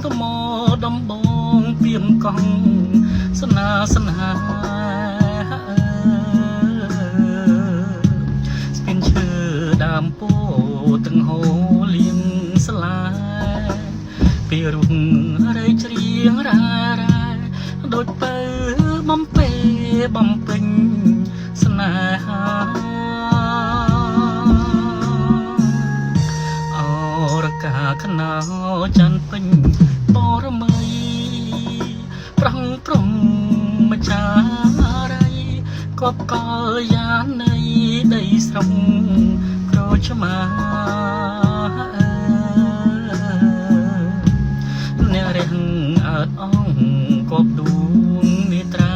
ទៅមកដំបងពីមកង់សនាសនាស្ពានឈើដើមពោទាំងហូរលៀងស្លាពីរុងរៃច្រៀងរ៉ារ៉ាដូចពើបំពេបំពេញស្នេហាអរកាខ្នោច័ន្ទពេញបរមីប្រងព្រំម្ចារៃកបកលយ៉ានៃដីស្រុងក្រឆ្មាអ្នករះអើតអងកបដួងនេត្រា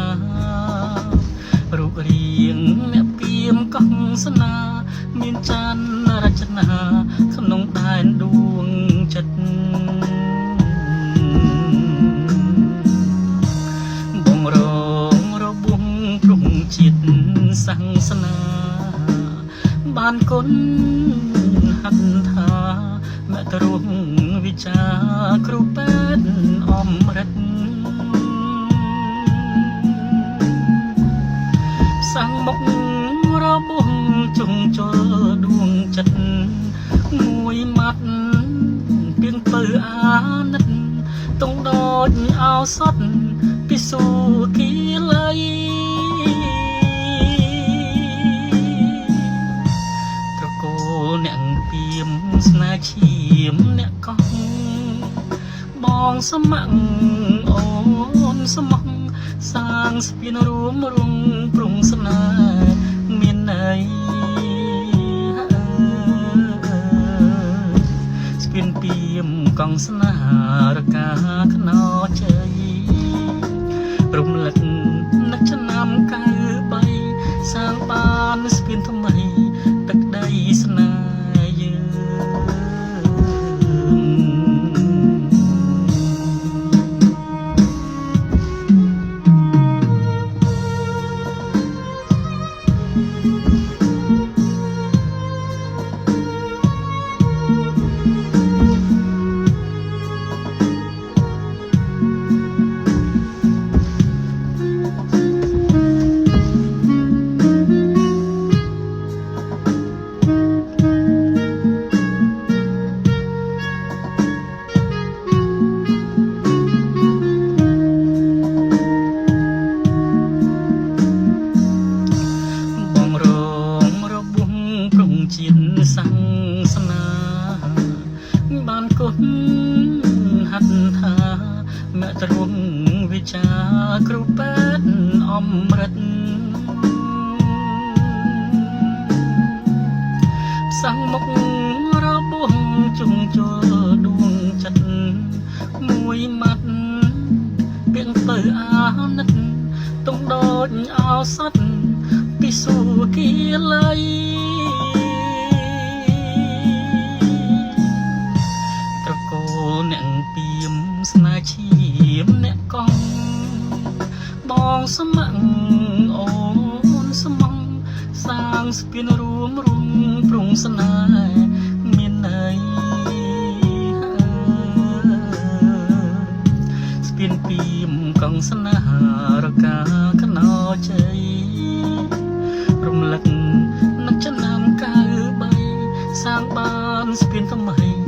រូបរាងអ្នកពីមកង់សនាមានច័ន្ទរចនាក្នុងដែនដួងចិត្តបងរងរបួងព្រំជាតិសង្សនាបានគុណហត្ថថាមតរុងវិចាគ្រូពេទ្យអមរិតសាំងមុខរបួងជុងជលដួងចិត្តមួយម៉ាត់ពីងពើអាណិតតុងដូចអោសតពិសូគីលៃត្រកូលអ្នកពីមស្នេហ៍ឈាមអ្នកកោះបងស្ម័គ្រអូនស្មោះសាងស្ពានរួមរងព្រំស្នេហ៍មានន័យស្ពានពីមកង់ស្នេហ៍រកាខ្នោជ័យរំលឹកនឹកឆ្នាំ93សាងបានស្ពានថ្មីទឹកដីស្នេហ៍យើងជាតិសង្សនាបានគុណហត្ថថាមតរុងវិចាគ្រូពេទ្យអមរិតសាំងមុខរបួងជុងជលដួងចិត្តមួយម៉ាត់ពីងពើអាណិតតុងដូចអោសតពិសូគីលៃអ្នកពីមស្នេហ៍ឈាមអ្នកកង់បងស្ម័គ្រអូនស្មងសាងស្ពានរួមរងព្រំស្នេហ៍មានន័យស្ពានពីមកង់ស្នេហ៍រកាខ្នោជ័យរំលឹកនឹកឆ្នាំ93សាងបានស្ពានថ្មី